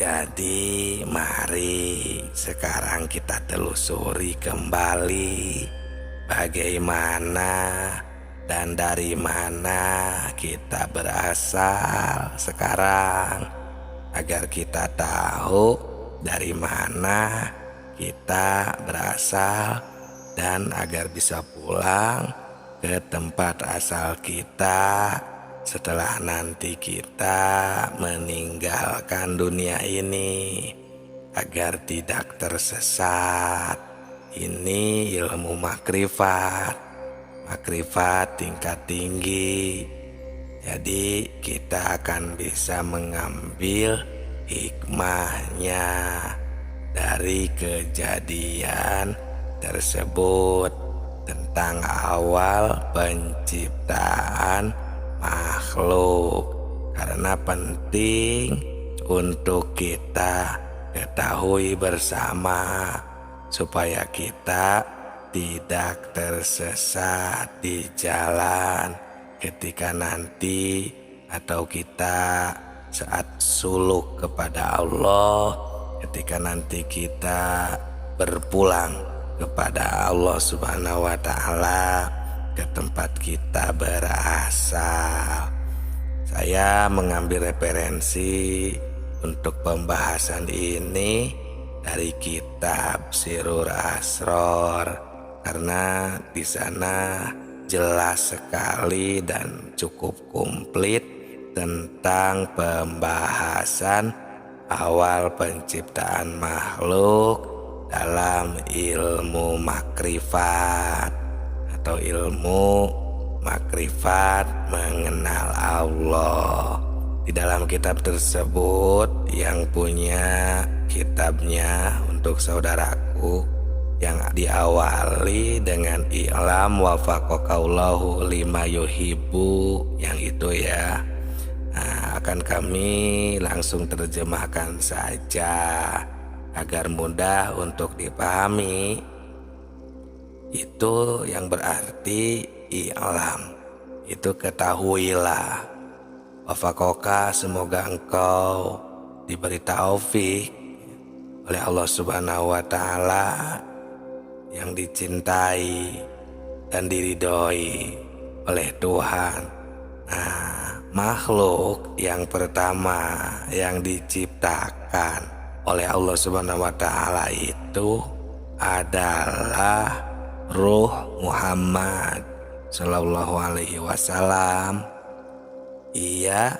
Jadi mari sekarang kita telusuri kembali bagaimana dan dari mana kita berasal sekarang, agar kita tahu dari mana kita berasal dan agar bisa pulang ke tempat asal kita setelah nanti kita meninggalkan dunia ini, agar tidak tersesat. Ini ilmu makrifat tingkat tinggi. Jadi kita akan bisa mengambil hikmahnya dari kejadian tersebut tentang awal penciptaan makhluk, karena penting untuk kita ketahui bersama supaya kita tidak tersesat di jalan ketika nanti atau kita saat suluk kepada Allah, ketika nanti kita berpulang kepada Allah Subhanahu wa Ta'ala ke tempat kita berasal. Saya mengambil referensi untuk pembahasan ini dari kitab Sirrul Asrar, karena di sana jelas sekali dan cukup komplit tentang pembahasan awal penciptaan makhluk dalam ilmu makrifat atau ilmu makrifat mengenal Allah. Di dalam kitab tersebut yang punya kitabnya untuk saudaraku yang diawali dengan i'lam wafaqakallahu lima yuhibbu, yang itu ya. Nah, akan kami langsung terjemahkan saja agar mudah untuk dipahami. Itu yang berarti i'lam, itu ketahuilah. Wafaqoka, semoga engkau diberi taufik oleh Allah Subhanahu wa Ta'ala, yang dicintai dan diridhoi oleh Tuhan. Nah, makhluk yang pertama yang diciptakan oleh Allah Subhanahu wa Ta'ala itu adalah Ruh Muhammad Sallallahu Alaihi Wasallam. Ia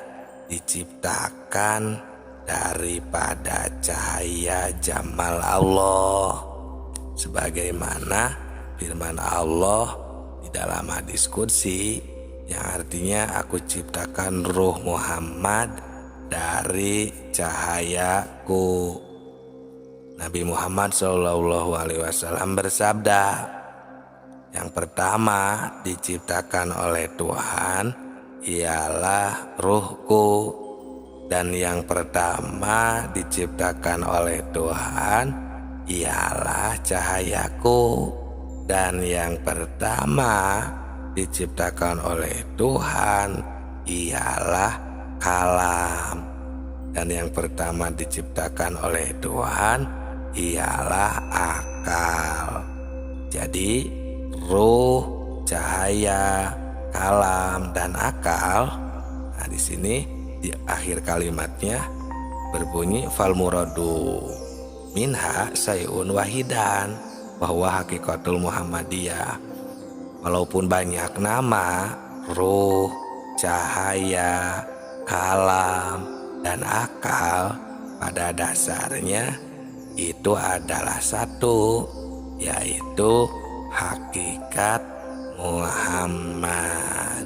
diciptakan daripada cahaya jamal Allah, sebagaimana firman Allah di dalam hadis qudsi yang artinya, aku ciptakan Ruh Muhammad dari cahayaku. Nabi Muhammad SAW bersabda, yang pertama diciptakan oleh Tuhan ialah ruhku, dan yang pertama diciptakan oleh Tuhan ialah cahayaku, dan yang pertama diciptakan oleh Tuhan ialah kalam, dan yang pertama diciptakan oleh Tuhan ialah akal. Jadi ruh, cahaya, kalam, dan akal. Nah, di sini di akhir kalimatnya berbunyi fal muradu minha sayun wahidan, bahwa hakikatul Muhammadiyah walaupun banyak nama, ruh, cahaya, kalam, dan akal, pada dasarnya itu adalah satu, yaitu hakikat Muhammad.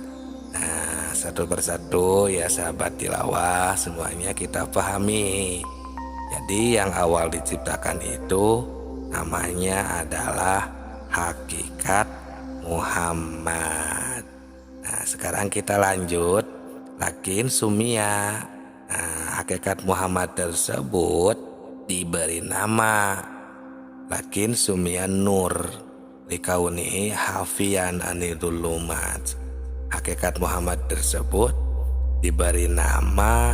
Nah, satu persatu ya sahabat tilawah, semuanya kita pahami. Jadi yang awal diciptakan itu namanya adalah hakikat Muhammad. Nah, sekarang kita lanjut lakin sumia. Nah, hakikat Muhammad tersebut diberi nama lakin sumia nur likaunihi hafian anidulumat. Hakikat Muhammad tersebut diberi nama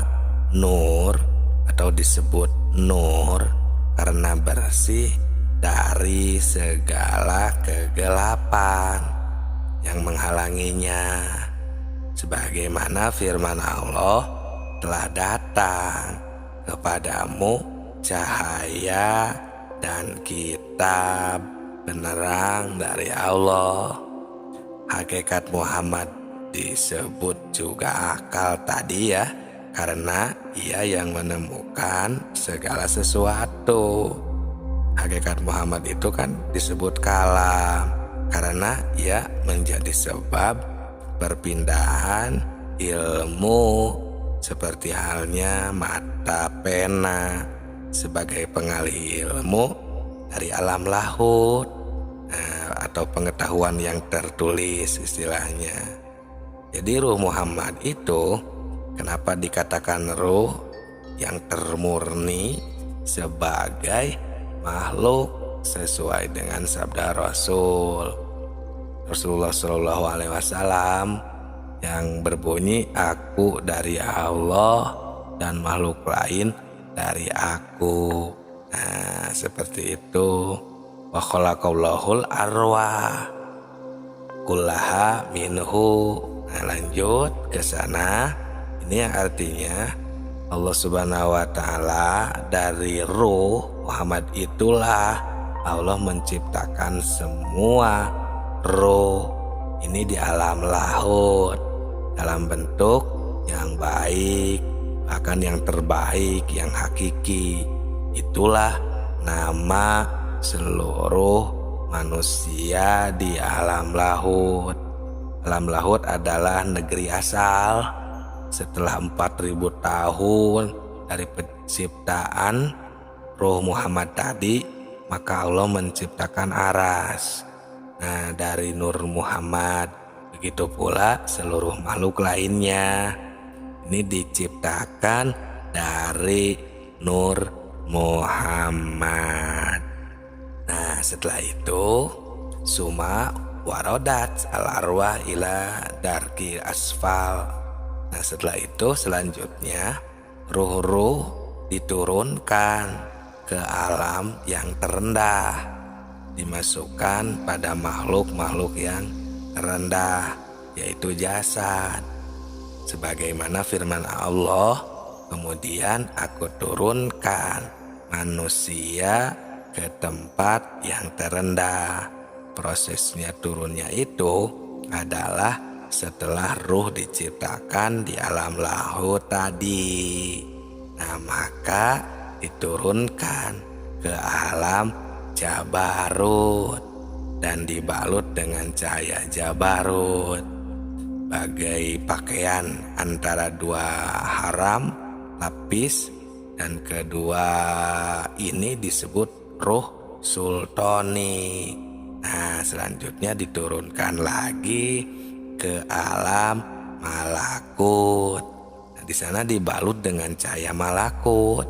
nur atau disebut nur karena bersih dari segala kegelapan yang menghalanginya. Sebagaimana firman Allah, telah datang kepadamu cahaya dan kitab penerang dari Allah. Hakikat Muhammad disebut juga akal tadi ya, karena ia yang menemukan segala sesuatu. Hakikat Muhammad itu kan disebut kalam karena ia menjadi sebab perpindahan ilmu, seperti halnya mata pena sebagai pengalih ilmu dari alam lahut, atau pengetahuan yang tertulis istilahnya. Jadi ruh Muhammad itu kenapa dikatakan ruh yang termurni sebagai makhluk sesuai dengan sabda Rasulullah Shallallahu Alaihi Wasallam yang berbunyi, aku dari Allah dan makhluk lain dari aku. Nah, seperti itu. Wa khalaqallahul arwah kullaha minhu. Nah, lanjut ke sana. Ini yang artinya Allah Subhanahu wa taala dari ruh Muhammad itulah Allah menciptakan semua ruh ini di alam lahut dalam bentuk yang baik, bahkan yang terbaik, yang hakiki. Itulah nama seluruh manusia di alam lahut. Alam lahut adalah negeri asal. Setelah 4000 tahun dari penciptaan ruh Muhammad tadi, maka Allah menciptakan aras. Nah, dari nur Muhammad, begitu pula seluruh makhluk lainnya. Ini diciptakan dari nur Muhammad. Nah, setelah itu suma warodat al-arwah ila darki asfal. Nah, setelah itu selanjutnya ruh-ruh diturunkan ke alam yang terendah, dimasukkan pada makhluk-makhluk yang terendah, yaitu jasad. Sebagaimana firman Allah, kemudian aku turunkan manusia ke tempat yang terendah. Prosesnya turunnya itu adalah setelah ruh diciptakan di alam lahut tadi. Nah, maka diturunkan ke alam Jabarut dan dibalut dengan cahaya Jabarut bagai pakaian antara dua haram lapis, dan kedua ini disebut ruh sultani. Nah, selanjutnya diturunkan lagi ke alam malakut. Nah, di sana dibalut dengan cahaya malakut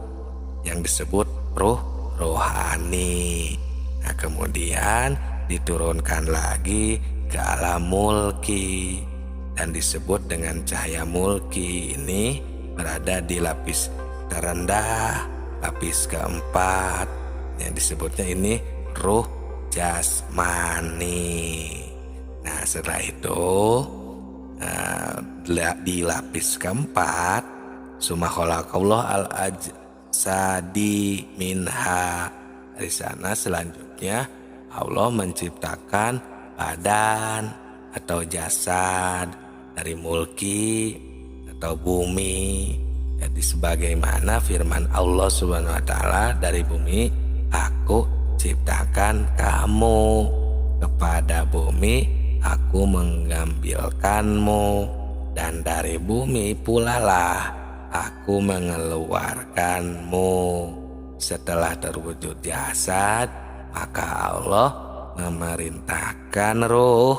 yang disebut ruh rohani. Nah, kemudian diturunkan lagi ke alam mulki dan disebut dengan cahaya mulki. Ini berada di lapis terendah, lapis keempat, yang disebutnya ini ruh jasmani. Nah, setelah itu di lapis keempat summa khalaqallahu al-ajsadi minha. Dari sana selanjutnya Allah menciptakan badan atau jasad dari mulki atau bumi. Jadi sebagaimana firman Allah Subhanahu wa taala, dari bumi aku ciptakan kamu, kepada bumi aku mengambilkanmu, dan dari bumi pula lah aku mengeluarkanmu. Setelah terwujud jasad, maka Allah memerintahkan ruh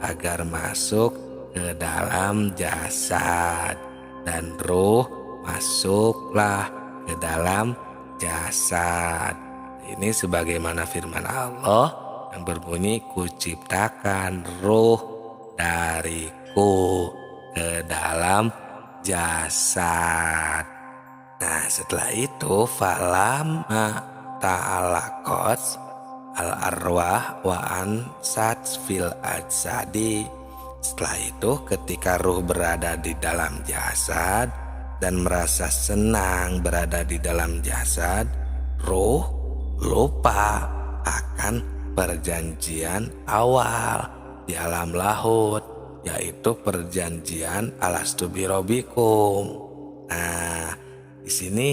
agar masuk ke dalam jasad, dan ruh masuklah ke dalam jasad. Ini sebagaimana firman Allah yang berbunyi, kuciptakan ruh dariku ke dalam jasad. Nah, setelah itu falama ta'alaqat al-arwah wa ansat fil ajsadi. Setelah itu ketika ruh berada di dalam jasad dan merasa senang berada di dalam jasad, ruh lupa akan perjanjian awal di alam lahut, yaitu perjanjian alastu birobbikum. Nah, di sini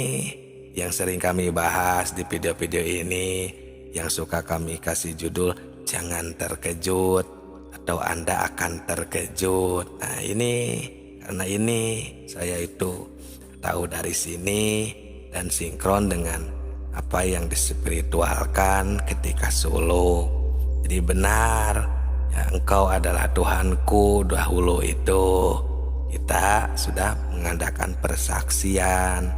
yang sering kami bahas di video-video ini, yang suka kami kasih judul "Jangan Terkejut" atau Anda akan terkejut. Nah, ini karena ini saya itu tahu dari sini dan sinkron dengan apa yang dispiritualkan ketika suluk. Jadi benar, ya, Engkau adalah Tuhanku dahulu itu. Kita sudah mengadakan persaksian,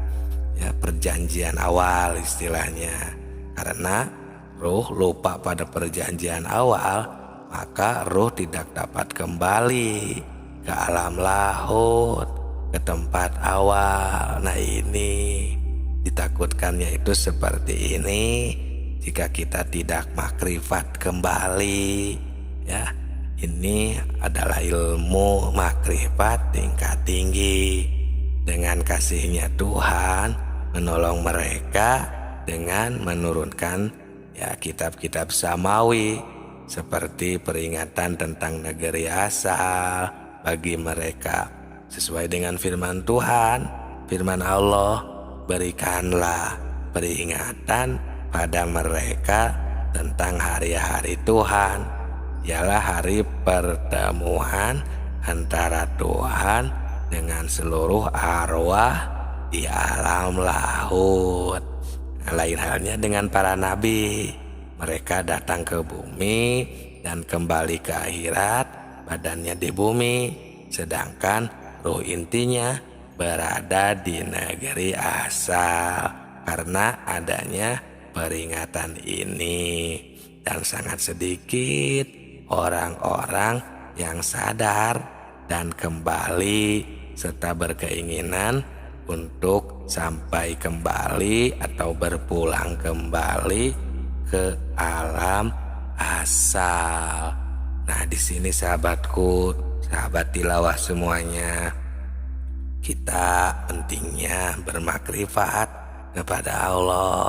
ya, perjanjian awal istilahnya. Karena ruh lupa pada perjanjian awal, maka ruh tidak dapat kembali ke alam lahut, ke tempat awal. Nah, ini ditakutkannya itu seperti ini. Jika kita tidak makrifat kembali, ya, ini adalah ilmu makrifat tingkat tinggi. Dengan kasihnya Tuhan menolong mereka dengan menurunkan, ya, kitab-kitab samawi seperti peringatan tentang negeri asal bagi mereka. Sesuai dengan firman Tuhan, firman Allah, berikanlah peringatan pada mereka tentang hari-hari Tuhan, ialah hari pertemuan antara Tuhan dengan seluruh arwah di alam lahut. Nah, lain halnya dengan para nabi, mereka datang ke bumi dan kembali ke akhirat, badannya di bumi, sedangkan ruh intinya berada di negeri asal karena adanya peringatan ini. Dan sangat sedikit orang-orang yang sadar dan kembali serta berkeinginan untuk sampai kembali atau berpulang kembali ke alam asal. Nah, di sini sahabatku, sahabat tilawah semuanya, kita pentingnya bermakrifat kepada Allah,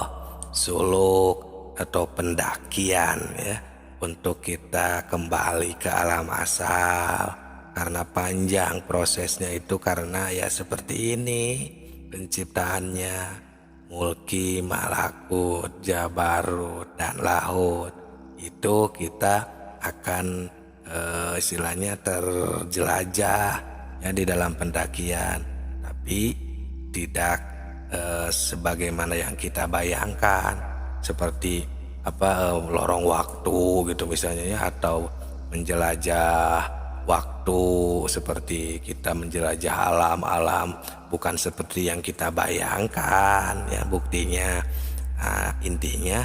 suluk atau pendakian, ya, untuk kita kembali ke alam asal. Karena panjang prosesnya itu, karena ya seperti ini penciptaannya, mulki, malakut, jabarut, dan lahut. Itu kita akan istilahnya terjelajah, ya, di dalam pendakian, tapi tidak sebagaimana yang kita bayangkan, seperti lorong waktu gitu misalnya, ya, atau menjelajah waktu seperti kita menjelajah alam-alam, bukan seperti yang kita bayangkan, ya, buktinya. Nah, intinya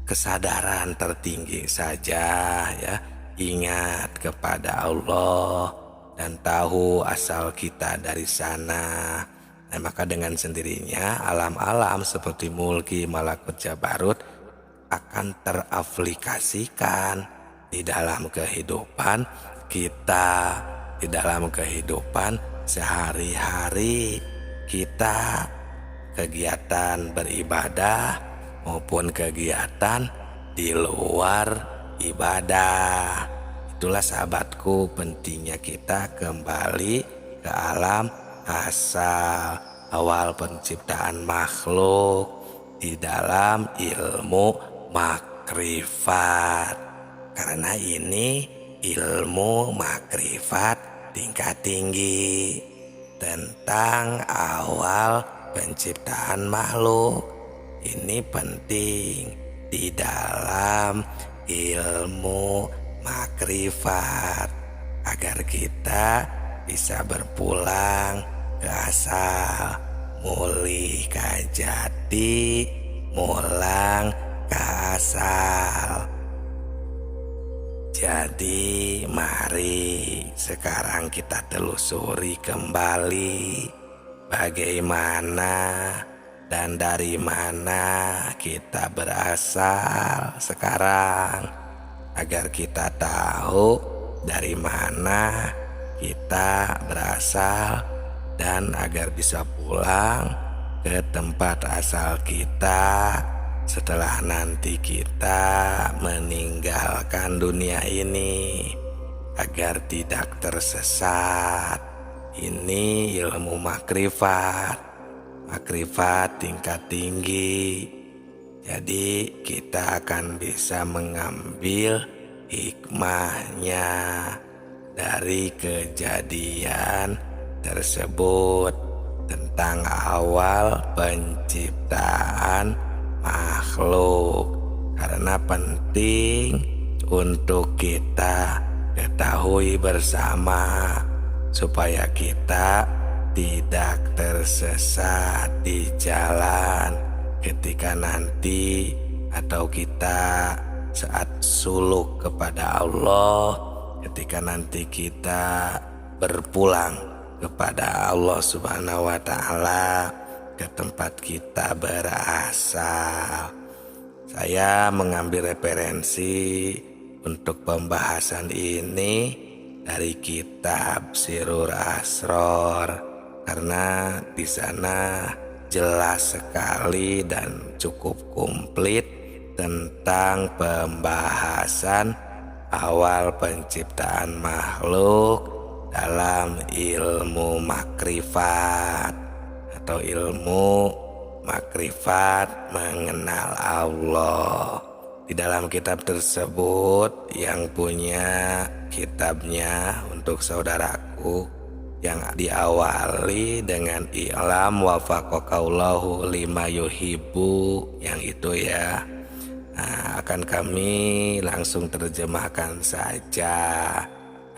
kesadaran tertinggi saja, ya, ingat kepada Allah dan tahu asal kita dari sana. Nah, maka dengan sendirinya alam-alam seperti mulki, malakut, jabarut akan teraplikasikan di dalam kehidupan kita, di dalam kehidupan sehari-hari kita, kegiatan beribadah maupun kegiatan di luar ibadah. Itulah sahabatku, pentingnya kita kembali ke alam asal, awal penciptaan makhluk di dalam ilmu makrifat. Karena ini ilmu makrifat tingkat tinggi tentang awal penciptaan makhluk. Ini penting di dalam ilmu makrifat agar kita bisa berpulang ke asal, mulih ka jati, mulang ke asal. Jadi mari sekarang kita telusuri kembali bagaimana dan dari mana kita berasal sekarang, agar kita tahu dari mana kita berasal dan agar bisa pulang ke tempat asal kita setelah nanti kita meninggalkan dunia ini, agar tidak tersesat. Ini ilmu makrifat tingkat tinggi. Jadi kita akan bisa mengambil hikmahnya dari kejadian tersebut tentang awal penciptaan makhluk. Karena penting untuk kita ketahui bersama supaya kita tidak tersesat di jalan ketika nanti atau kita saat suluk kepada Allah, ketika nanti kita berpulang kepada Allah Subhanahu wa Ta'ala ke tempat kita berasal. Saya mengambil referensi untuk pembahasan ini dari kitab Sirrul Asror, karena di sana jelas sekali dan cukup komplit tentang pembahasan awal penciptaan makhluk dalam ilmu makrifat atau ilmu makrifat mengenal Allah. Di dalam kitab tersebut, yang punya kitabnya untuk saudaraku, yang diawali dengan i'lam wafaqakallahu lima yuhibbu, yang itu ya. Nah, akan kami langsung terjemahkan saja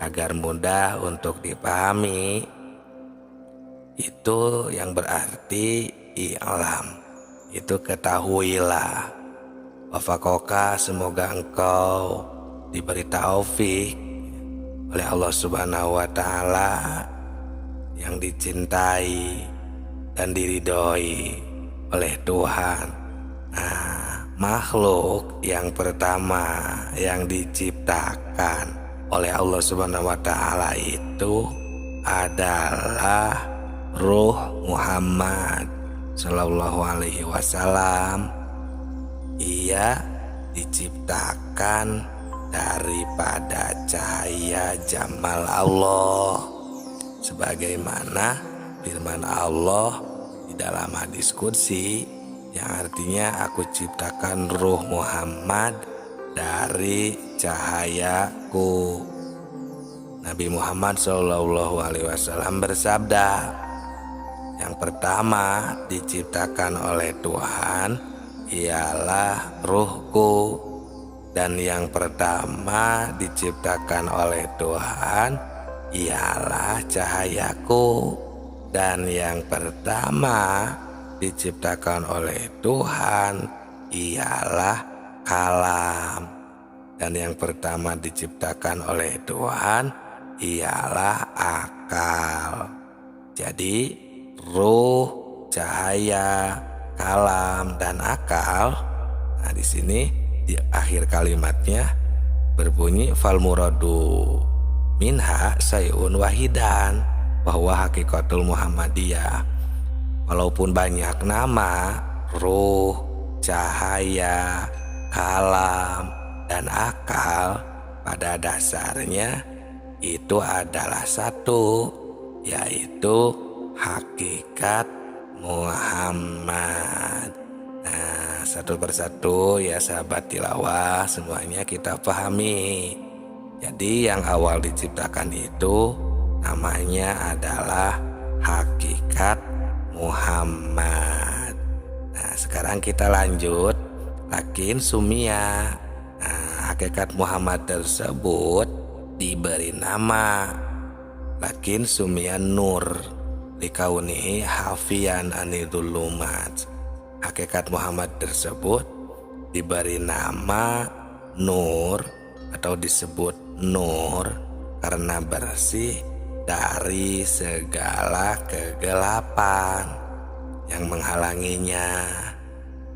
agar mudah untuk dipahami. Itu yang berarti i'lam, itu ketahuilah. Wafaqoka, semoga engkau diberi taufik oleh Allah Subhanahu wa Ta'ala, yang dicintai dan diridhoi oleh Tuhan. Nah, makhluk yang pertama yang diciptakan oleh Allah Subhanahu wa Ta'ala itu adalah Ruh Muhammad Sallallahu Alaihi Wasallam. Ia diciptakan daripada cahaya jamal Allah, sebagaimana firman Allah di dalam hadis qudsi, yang artinya aku ciptakan Ruh Muhammad dari cahayaku. Nabi Muhammad SAW bersabda, yang pertama diciptakan oleh Tuhan ialah ruhku, dan yang pertama diciptakan oleh Tuhan ialah cahayaku, dan yang pertama diciptakan oleh Tuhan ialah kalam, dan yang pertama diciptakan oleh Tuhan ialah akal. Jadi ruh, cahaya, kalam, dan akal. Nah, di sini di akhir kalimatnya berbunyi fal muradu minha sayun wahidan, bahwa hakikatul Muhammadiyah walaupun banyak nama ruh, cahaya, kalam, dan akal, pada dasarnya itu adalah satu, yaitu hakikat Muhammad. Nah, satu persatu ya sahabat tilawah, semuanya kita pahami. Jadi yang awal diciptakan itu namanya adalah hakikat Muhammad. Nah, sekarang kita lanjut lakin sumia. Nah, hakikat Muhammad tersebut diberi nama lakin sumia nur likaunihi hafian anidulumat. Hakikat Muhammad tersebut diberi nama nur atau disebut nur karena bersih dari segala kegelapan yang menghalanginya,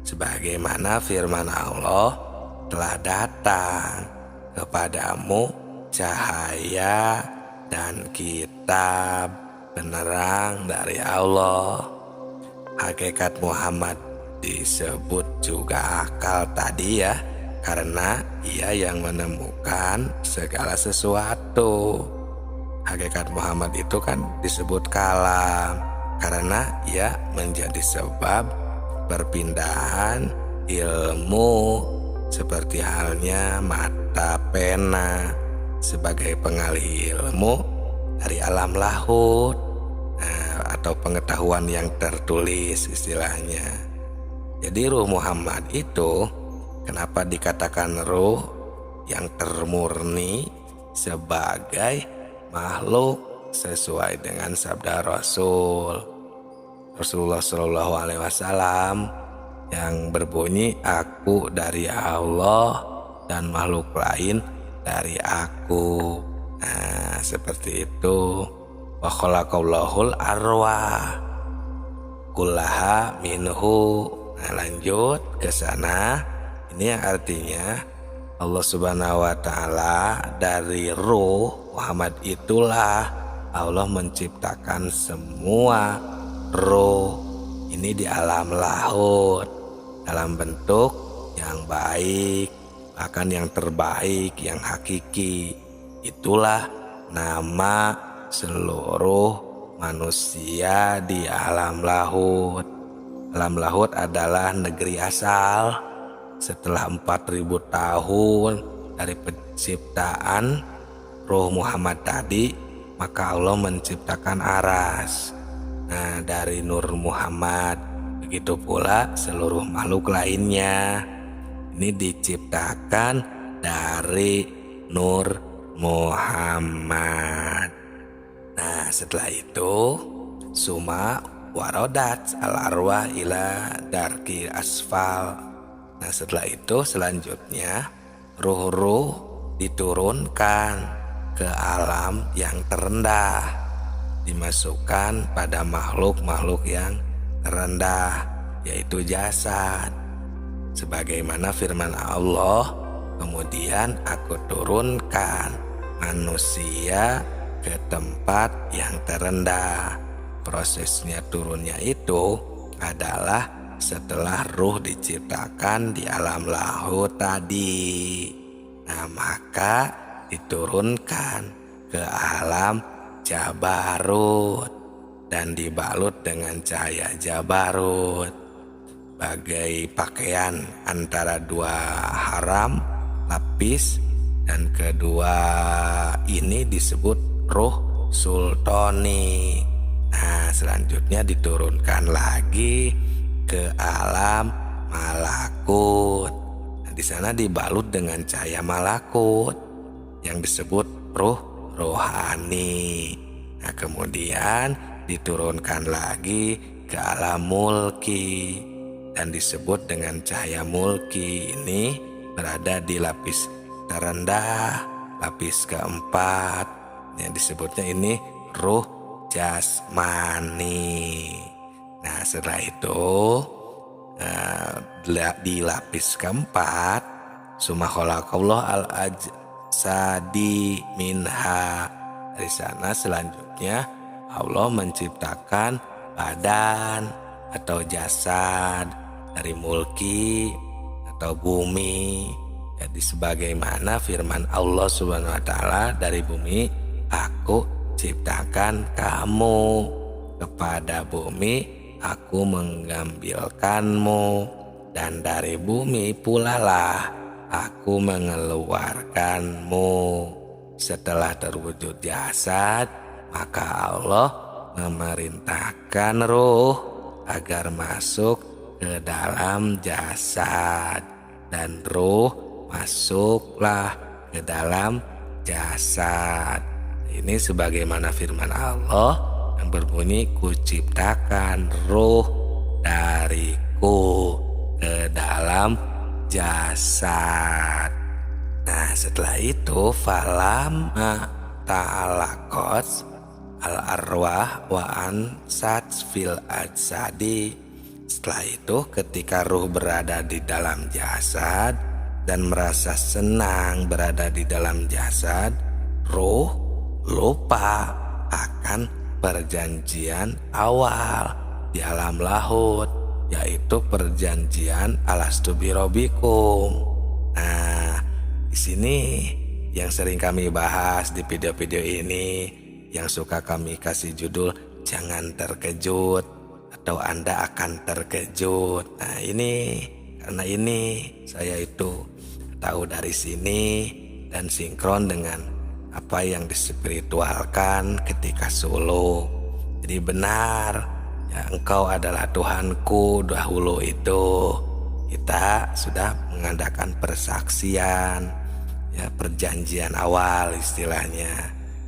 sebagaimana firman Allah, telah datang kepadamu cahaya dan kitab penerang dari Allah. Hakikat Muhammad disebut juga akal tadi ya, karena ia yang menemukan segala sesuatu. Hakikat Muhammad itu kan disebut kalam karena ia menjadi sebab perpindahan ilmu, seperti halnya mata pena sebagai pengalih ilmu dari alam lahut, atau pengetahuan yang tertulis istilahnya. Jadi ruh Muhammad itu kenapa dikatakan ruh yang termurni sebagai makhluk sesuai dengan sabda Rasulullah Shallallahu Alaihi Wasallam yang berbunyi, aku dari Allah dan makhluk lain dari aku. Nah, seperti itu. Wa khalaqallahul arwah kullaha minhu. Nah, lanjut ke sana. Ini yang artinya Allah Subhanahu wa taala dari ruh Muhammad itulah Allah menciptakan semua ruh ini di alam lahut dalam bentuk yang baik, bahkan yang terbaik, yang hakiki. Itulah nama seluruh manusia di alam lahut. Alam lahut adalah negeri asal. Setelah 4.000 tahun dari penciptaan ruh Muhammad tadi, maka Allah menciptakan aras. Nah, dari nur Muhammad, begitu pula seluruh makhluk lainnya. Ini diciptakan dari nur Muhammad. Nah, setelah itu suma warodat al-arwah ila darki asfal. Nah, setelah itu selanjutnya ruh-ruh diturunkan ke alam yang terendah, dimasukkan pada makhluk-makhluk yang terendah, yaitu jasad. Sebagaimana firman Allah, kemudian aku turunkan manusia ke tempat yang terendah. Prosesnya turunnya itu adalah setelah ruh diciptakan di alam lahut tadi. Nah, maka diturunkan ke alam Jabarut dan dibalut dengan cahaya Jabarut bagai pakaian antara dua haram lapis, dan kedua ini disebut ruh sultani. Nah, selanjutnya diturunkan lagi ke alam malakut. Nah, di sana dibalut dengan cahaya malakut yang disebut ruh rohani. Nah, kemudian diturunkan lagi ke alam mulki dan disebut dengan cahaya mulki. Ini berada di lapis terendah, lapis keempat, yang disebutnya ini ruh jasmani. Nah, setelah itu di lapis keempat summa khalaqallahu al-ajsadi minha. Dari sana selanjutnya Allah menciptakan badan atau jasad dari mulki atau bumi. Jadi sebagaimana firman Allah Subhanahu wa taala, dari bumi aku ciptakan kamu, kepada bumi aku mengambilkanmu, dan dari bumi pula lah aku mengeluarkanmu. Setelah terwujud jasad, maka Allah memerintahkan ruh agar masuk ke dalam jasad, dan ruh masuklah ke dalam jasad. Ini sebagaimana firman Allah yang berbunyi, kuciptakan ruh dariku ke dalam jasad. Nah, setelah itu falamma ta'alaqat al-arwah wa ansat fil ajsadi. Setelah itu ketika ruh berada di dalam jasad dan merasa senang berada di dalam jasad, ruh lupa akan perjanjian awal di alam lahut, yaitu perjanjian alastu birabbikum. Nah, di sini yang sering kami bahas di video-video ini, yang suka kami kasih judul jangan terkejut atau Anda akan terkejut. Nah, karena ini saya itu tahu dari sini dan sinkron dengan apa yang dispiritualkan ketika suluk. Jadi benar, ya, Engkau adalah Tuhanku. Dahulu itu kita sudah mengadakan persaksian, ya, perjanjian awal istilahnya.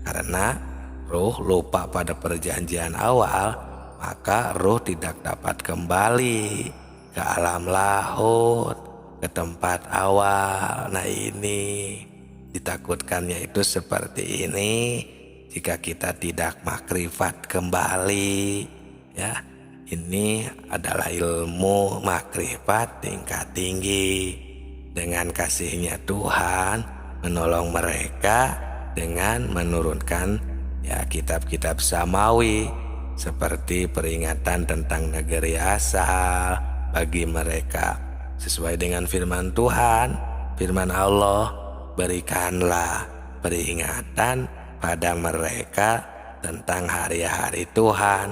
Karena ruh lupa pada perjanjian awal, maka ruh tidak dapat kembali ke alam lahut, ke tempat awal. Nah, ini ditakutkannya itu seperti ini jika kita tidak makrifat kembali, ya. Ini adalah ilmu makrifat tingkat tinggi. Dengan kasihnya Tuhan menolong mereka dengan menurunkan, ya, kitab-kitab samawi seperti peringatan tentang negeri asal bagi mereka sesuai dengan firman Tuhan. Firman Allah, berikanlah peringatan pada mereka tentang hari-hari Tuhan,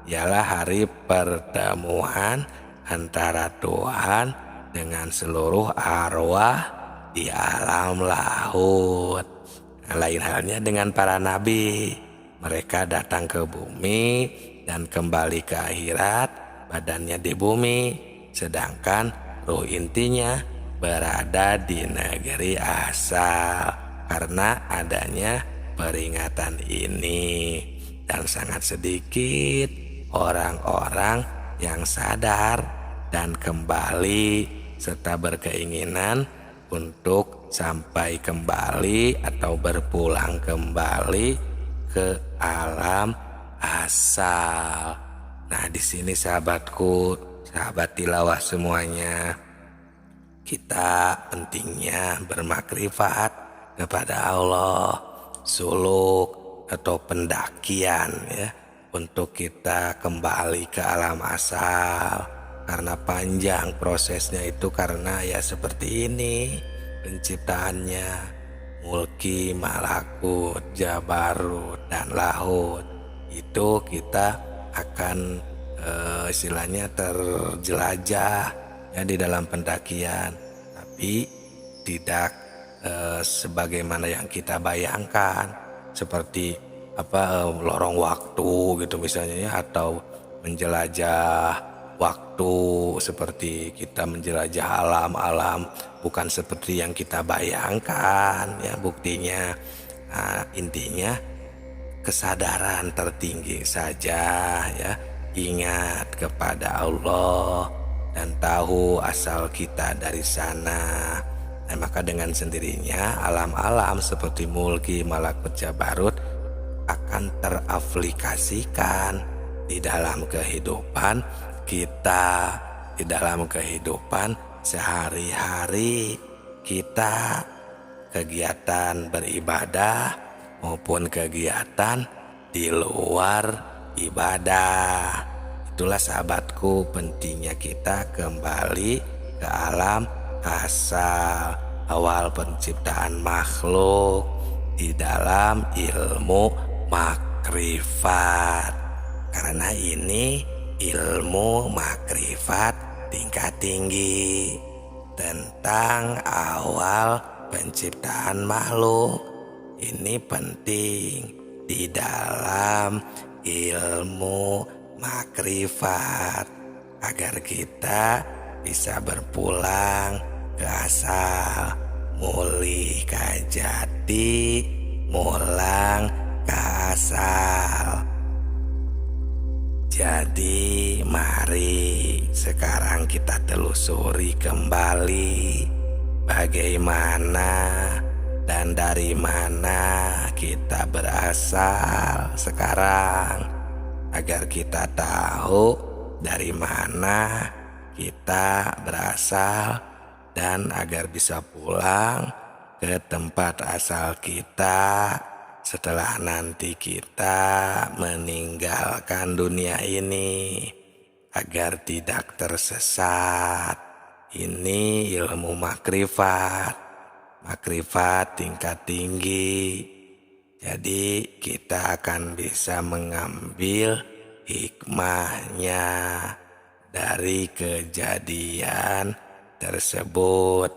ialah hari pertemuan antara Tuhan dengan seluruh arwah di alam lahut. Nah, lain halnya dengan para nabi. Mereka datang ke bumi dan kembali ke akhirat, badannya di bumi, sedangkan ruh intinya berada di negeri asal. Karena adanya peringatan ini, dan sangat sedikit orang-orang yang sadar dan kembali serta berkeinginan untuk sampai kembali atau berpulang kembali ke alam asal. Nah, di sini sahabatku, sahabat tilawah semuanya, kita pentingnya bermakrifat kepada Allah, suluk atau pendakian, ya, untuk kita kembali ke alam asal. Karena panjang prosesnya itu, karena ya seperti ini penciptaannya, mulki, malakut, jabarut, dan lahut. Itu kita akan istilahnya terjelajah, ya, di dalam pendakian, tapi tidak sebagaimana yang kita bayangkan, seperti lorong waktu gitu misalnya, ya, atau menjelajah waktu seperti kita menjelajah alam-alam, bukan seperti yang kita bayangkan, ya, buktinya. Nah, intinya kesadaran tertinggi saja, ya, ingat kepada Allah dan tahu asal kita dari sana. Nah, maka dengan sendirinya alam-alam seperti mulki, malakut, jabarut akan teraplikasikan di dalam kehidupan kita, di dalam kehidupan sehari-hari kita, kegiatan beribadah maupun kegiatan di luar ibadah. Itulah sahabatku, pentingnya kita kembali ke alam asal, awal penciptaan makhluk di dalam ilmu makrifat. Karena ini ilmu makrifat tingkat tinggi tentang awal penciptaan makhluk. Ini penting di dalam ilmu makrifat agar kita bisa berpulang ke asal, mulih ke jati, mulang ke asal. Jadi mari sekarang kita telusuri kembali bagaimana dan dari mana kita berasal sekarang, agar kita tahu dari mana kita berasal dan agar bisa pulang ke tempat asal kita setelah nanti kita meninggalkan dunia ini, agar tidak tersesat. Ini ilmu makrifat, makrifat tingkat tinggi. Jadi kita akan bisa mengambil hikmahnya dari kejadian tersebut.